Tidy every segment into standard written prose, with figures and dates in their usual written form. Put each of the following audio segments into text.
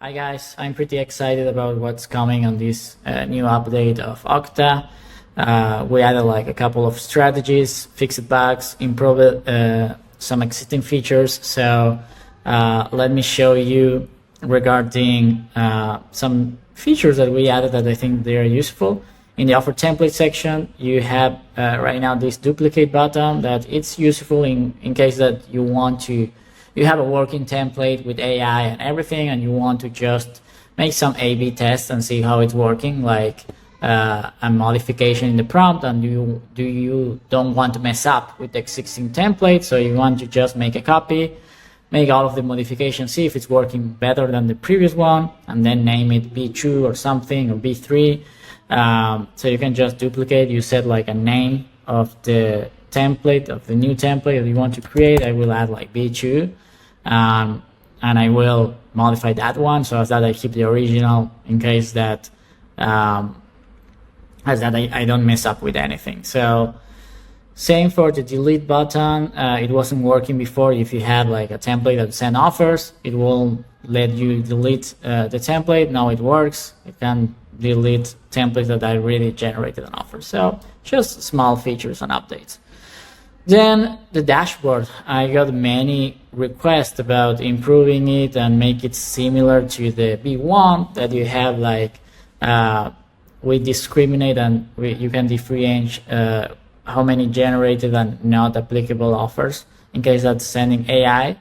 Hi guys, I'm pretty excited about what's coming on this new update of Octa. We added like a couple of strategies, fixed bugs, improved some existing features. So let me show you regarding some features that we added that I think they are useful. In the offer template section, you have right now this duplicate button that it's useful in case that you want to you have a working template with AI and everything, and you want to just make some A/B tests and see how it's working, like a modification in the prompt, and you don't want to mess up with the existing template, so you want to just make a copy, make all of the modifications, see if it's working better than the previous one, and then name it B2 or something, or B3. So you can just duplicate. You set like a name of the template, of the new template that you want to create. I will add like B2. And I will modify that one so as that I keep the original in case that I don't mess up with anything. So same for the delete button. It wasn't working before. If you had like a template that send offers, it will let you delete the template. Now it works. It can delete templates that I already generated an offer. So just small features and updates. Then the dashboard, I got many requests about improving it and make it similar to the B1 that you have, like we discriminate and you can differentiate how many generated and not applicable offers in case that's sending AI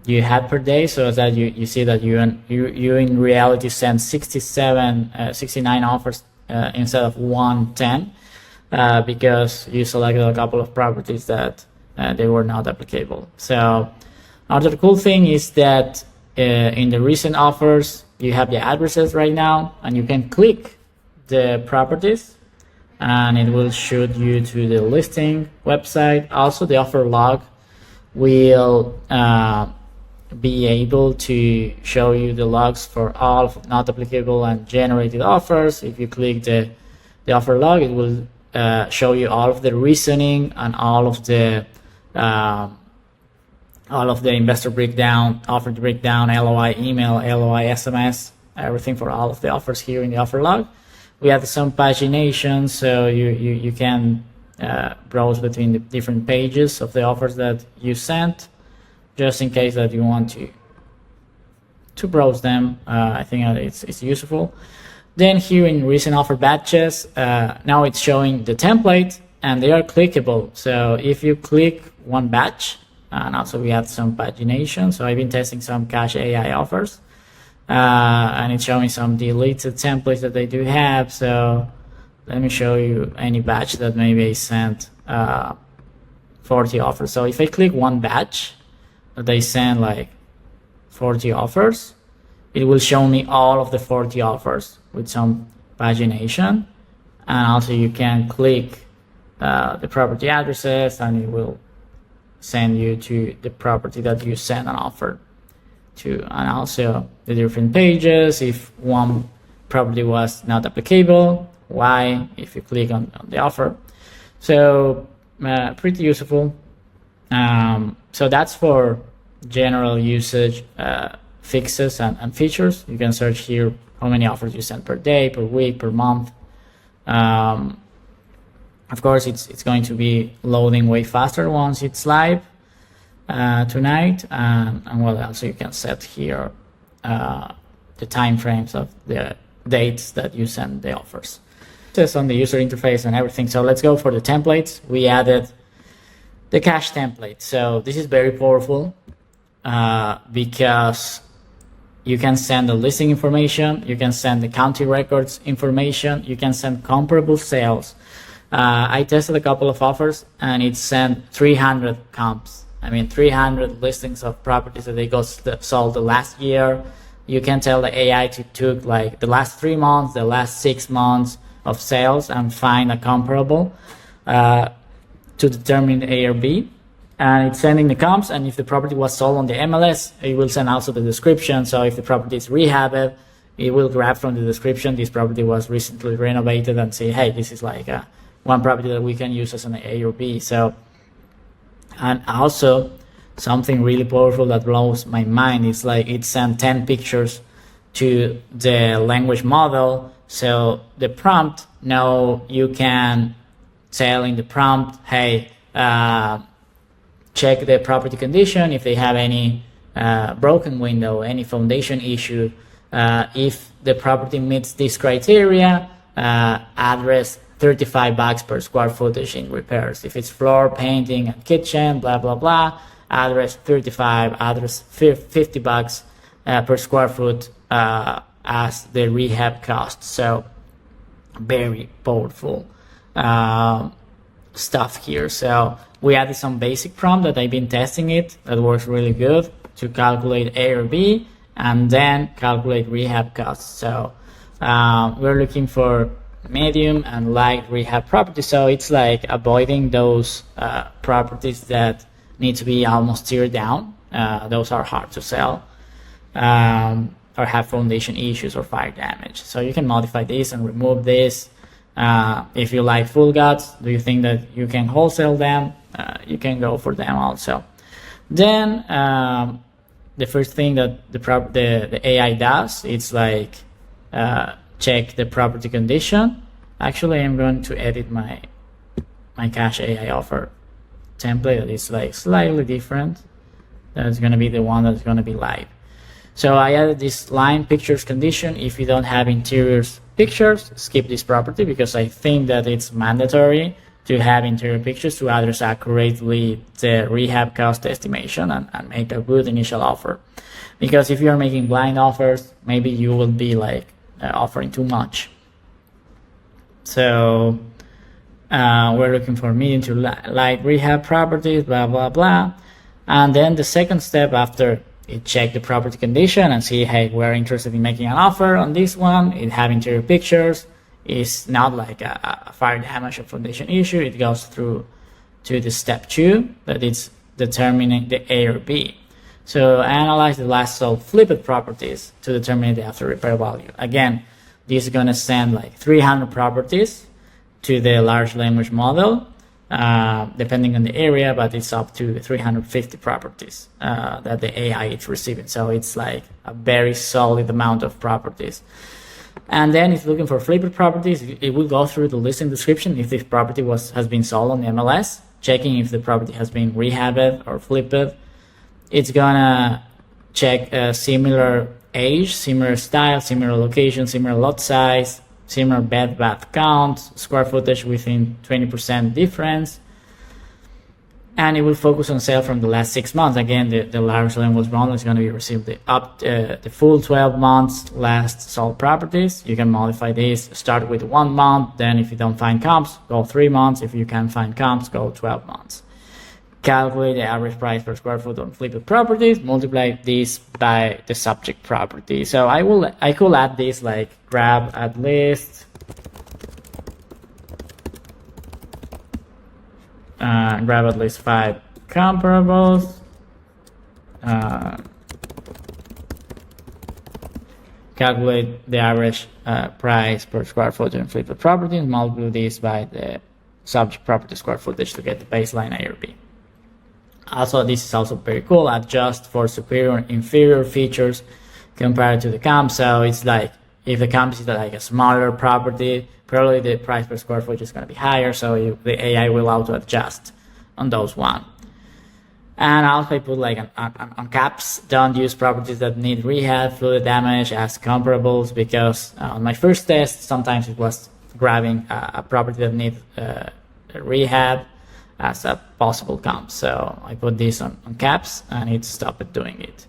you had per day, so that you see that you in reality send 69 offers instead of 110. Because you selected a couple of properties that they were not applicable. So another cool thing is that in the recent offers, you have the addresses right now, and you can click the properties and it will shoot you to the listing website. Also, the offer log will be able to show you the logs for all of not applicable and generated offers. If you click the offer log, it will show you all of the reasoning and all of the investor breakdown, offer breakdown, LOI email, LOI SMS, everything for all of the offers here in the offer log. We have some pagination, so you can browse between the different pages of the offers that you sent, just in case that you want to browse them. I think it's useful. Then here in recent offer batches, now it's showing the template and they are clickable. So if you click one batch, and also we have some pagination. So I've been testing some cash AI offers, and it's showing some deleted templates that they do have. So let me show you any batch that maybe I sent 40 offers. So if I click one batch that they send like 40 offers, it will show me all of the 40 offers with some pagination, and also you can click the property addresses and it will send you to the property that you send an offer to, and also the different pages. If one property was not applicable, why, if you click on the offer. So pretty useful. So that's for general usage fixes and features. You can search here how many offers you send per day, per week, per month. Of course, it's going to be loading way faster once it's live tonight. And what else? You can set here the time frames of the dates that you send the offers. Just on the user interface and everything. So let's go for the templates. We added the cash template. So this is very powerful because you can send the listing information, you can send the county records information, you can send comparable sales. I tested a couple of offers and it sent 300 comps. I mean 300 listings of properties that they got sold the last year. You can tell the AI to took like the last 3 months, the last 6 months of sales and find a comparable to determine the A or B. And it's sending the comps, and if the property was sold on the MLS, it will send also the description. So if the property is rehabbed, it will grab from the description this property was recently renovated and say, hey, this is like one property that we can use as an A or B. So, and also something really powerful that blows my mind is like it sent 10 pictures to the language model. So the prompt, now you can tell in the prompt, hey, check the property condition if they have any broken window, any foundation issue. If the property meets this criteria, address $35 per square footage in repairs. If it's floor, painting, and kitchen, blah, blah, blah, address 35, address $50 per square foot as the rehab cost. So very powerful stuff here. So we added some basic prompt that I've been testing it that works really good to calculate A or B and then calculate rehab costs. So we're looking for medium and light rehab properties. So it's like avoiding those properties that need to be almost teared down. Those are hard to sell or have foundation issues or fire damage. So you can modify this and remove this. If you like full guts, do you think that you can wholesale them? You can go for them also. Then the first thing that the AI does, it's like check the property condition. Actually, I'm going to edit my cache AI offer template that is like slightly different. That's going to be the one that's going to be live. So I added this line pictures condition. If you don't have interiors pictures, skip this property because I think that it's mandatory to have interior pictures to address accurately the rehab cost estimation and make a good initial offer. Because if you're making blind offers, maybe you will be like offering too much. So we're looking for medium to light rehab properties, blah, blah, blah. And then the second step after it check the property condition and see, hey, we're interested in making an offer on this one. It have interior pictures. It's not like a fire damage or foundation issue. It goes through to the step 2 that it's determining the A or B. So analyze the last sold flipped properties to determine the after repair value. Again, this is going to send like 300 properties to the large language model, depending on the area, but it's up to 350 properties that the AI is receiving. So it's like a very solid amount of properties. And then it's looking for flipped properties. It will go through the listing description if this property has been sold on the MLS, checking if the property has been rehabbed or flipped. It's gonna check similar age, similar style, similar location, similar lot size, similar bed bath count, square footage within 20% difference. And it will focus on sale from the last 6 months. Again, the large language model is going to be received the full 12 months last sold properties. You can modify this, start with 1 month, then if you don't find comps, go 3 months. If you can find comps, go 12 months. Calculate the average price per square foot on flipped properties, multiply this by the subject property. So I could add this like grab at least grab at least 5 comparables, calculate the average price per square foot on flipped properties, multiply this by the subject property square footage to get the baseline ARB. Also, this is also very cool, adjust for superior and inferior features compared to the comp. So it's like if the comp is like a smaller property, probably the price per square foot is going to be higher, so the AI will auto adjust on those one. And also I put like on caps, don't use properties that need rehab, fluid damage as comparables, because on my first test, sometimes it was grabbing a property that needs rehab as a possible comp. So I put this on caps and it stopped doing it.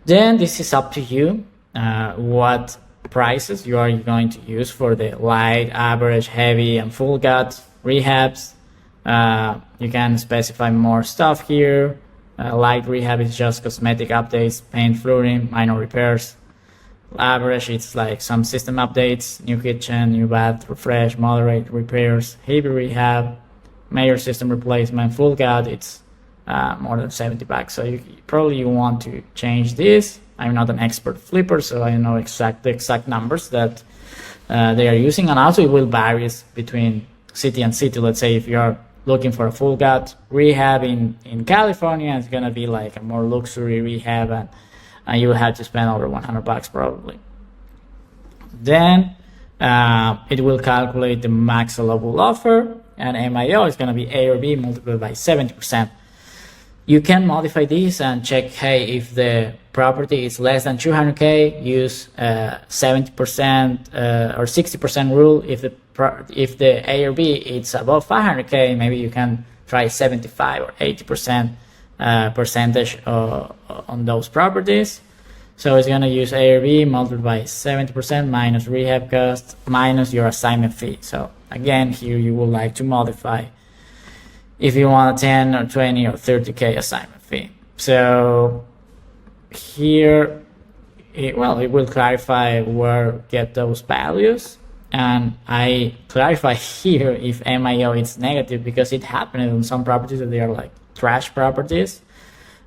Then this is up to you, what prices you are going to use for the light, average, heavy, and full gut rehabs. You can specify more stuff here. Light rehab is just cosmetic updates, paint, flooring, minor repairs. Average, it's like some system updates, new kitchen, new bath, refresh, moderate repairs. Heavy rehab, major system replacement. Full gut, it's more than $70. So you probably want to change this. I'm not an expert flipper, so I don't know the exact numbers that they are using, and also it will vary between city and city. Let's say if you are looking for a full gut rehab in California, it's gonna be like a more luxury rehab, and you will have to spend over $100 probably. Then it will calculate the max allowable offer, and MIO is gonna be A or B multiplied by 70%. You can modify this and check, hey, if the property is less than 200K, use 70% or 60% rule. If the A or B is above 500K, maybe you can try 75 or 80% percentage on those properties. So it's gonna use A or B multiplied by 70% minus rehab cost minus your assignment fee. So again, here you would like to modify if you want a 10 or 20 or 30K assignment fee. So here, it will clarify where get those values. And I clarify here if MIO is negative, because it happened on some properties that they are like trash properties.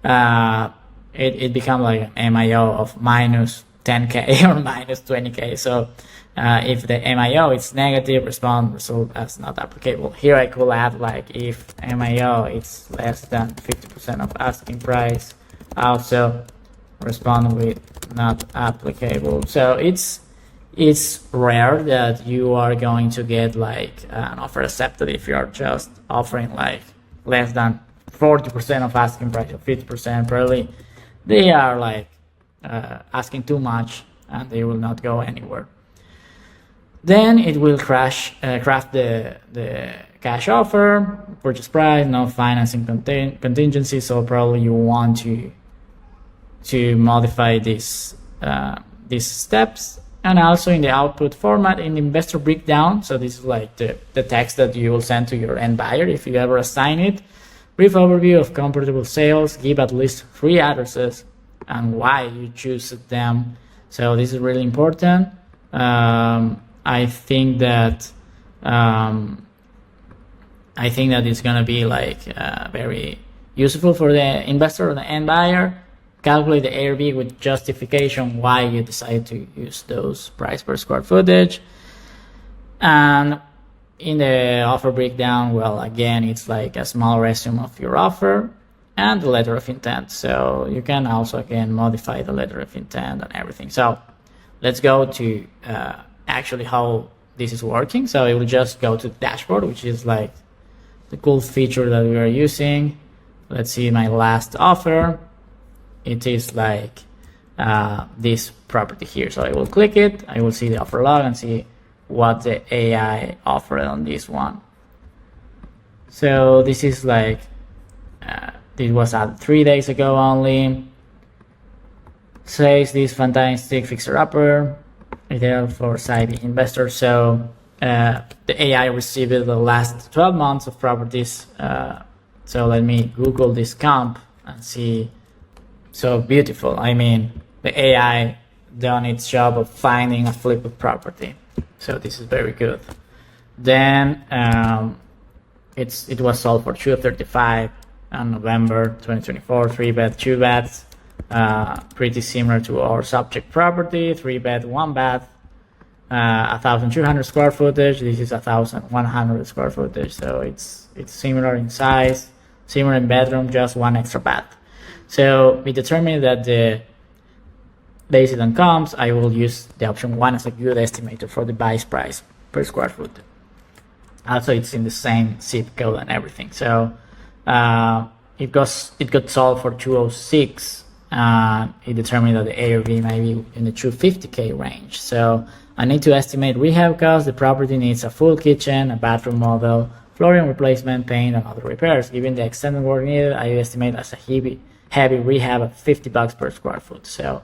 It become like an MIO of minus 10K or minus 20K. So if the MIO is negative, result as not applicable. Here I could add like if MIO is less than 50% of asking price, also respond with not applicable. So it's rare that you are going to get like an offer accepted if you are just offering like less than 40% of asking price or 50%. Probably they are like asking too much and they will not go anywhere. Then it will craft the cash offer, purchase price, no financing contingency. So probably you want to modify these steps. And also in the output format, in the investor breakdown, so this is like the text that you will send to your end buyer if you ever assign it. Brief overview of comparable sales, give at least 3 addresses and why you choose them. So this is really important. I think that it's gonna be like very useful for the investor or the end buyer. Calculate the A or B with justification why you decide to use those price per square footage. And in the offer breakdown, well, again, it's like a small resume of your offer and the letter of intent. So you can also, again, modify the letter of intent and everything. So let's go to actually how this is working. So it will just go to the dashboard, which is like the cool feature that we are using. Let's see my last offer. It is like this property here. So I will click it. I will see the offer log and see what the AI offered on this one. So this is like, this was added 3 days ago only. Says this fantastic fixer-upper, ideal for side investors. So the AI received the last 12 months of properties. So let me Google this comp and see. So beautiful. I mean, the AI done its job of finding a flipped property. So this is very good. Then it was sold for $235 on November 2024, 3-bed, 2-beds. Pretty similar to our subject property, 3-bed, 1-bath, 1,200 square footage. This is 1,100 square footage. So it's similar in size, similar in bedroom, just 1 extra bath. So we determined that based on comps, I will use the option 1 as a good estimator for the buy price per square foot. Also, it's in the same zip code and everything. So it got sold for 206. It determined that the ARV may be in the 250K range. So I need to estimate rehab costs. The property needs a full kitchen, a bathroom model, flooring replacement, paint, and other repairs. Given the extended work needed, I estimate as a heavy rehab of $50 per square foot. So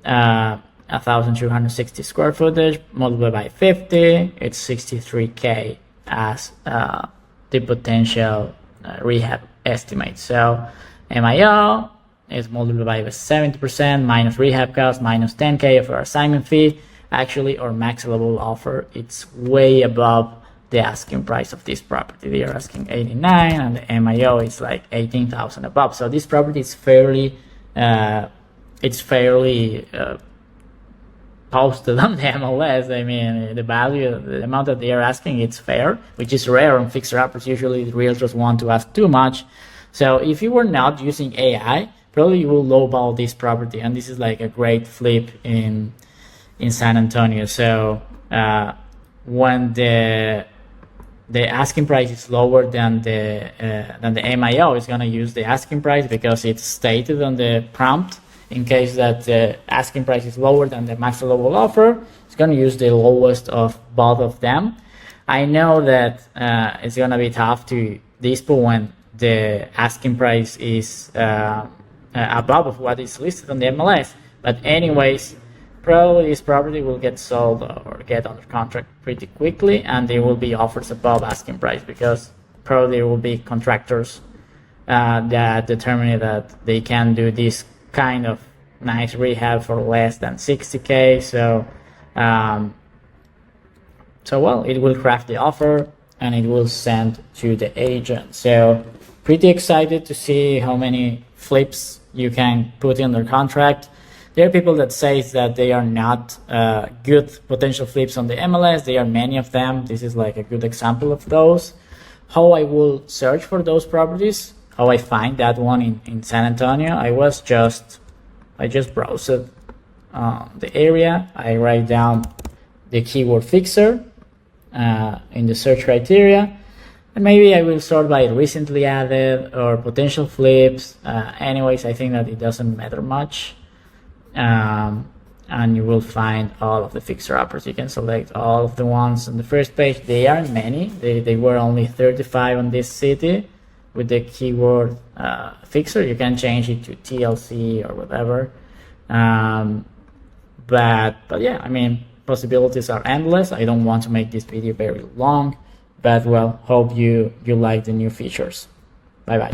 1,260 square footage multiplied by 50, it's 63K as the potential rehab estimate. So MIO is multiplied by 70% minus rehab cost minus 10K of our assignment fee. Actually, our max allowable offer, it's way above the asking price of this property. They are asking 89 and the MIO is like 18,000 above. So this property is fairly posted on the MLS. I mean, the value, the amount that they are asking, it's fair, which is rare on fixer-uppers. Usually the realtors want to ask too much. So if you were not using AI, probably you will lowball this property, and this is like a great flip in San Antonio. So when the asking price is lower than the MIO, is going to use the asking price because it's stated on the prompt. In case that the asking price is lower than the max allowable offer, it's going to use the lowest of both of them. I know that it's going to be tough to dispute when the asking price is above of what is listed on the MLS. But anyways, probably this property will get sold or get under contract pretty quickly, and there will be offers above asking price because probably there will be contractors that determine that they can do this kind of nice rehab for less than 60K. So well, it will craft the offer and it will send to the agent. So pretty excited to see how many flips you can put in their contract. There are people that say that they are not good potential flips on the MLS. There are many of them. This is like a good example of those. How I will search for those properties, how I find that one in San Antonio, I just browsed the area. I write down the keyword fixer in the search criteria, and maybe I will sort by recently added or potential flips. Anyways, I think that it doesn't matter much. And you will find all of the fixer-uppers. You can select all of the ones on the first page. They aren't many. They were only 35 on this city with the keyword fixer. You can change it to TLC or whatever. But yeah, I mean, possibilities are endless. I don't want to make this video very long, but well, hope you like the new features. Bye bye.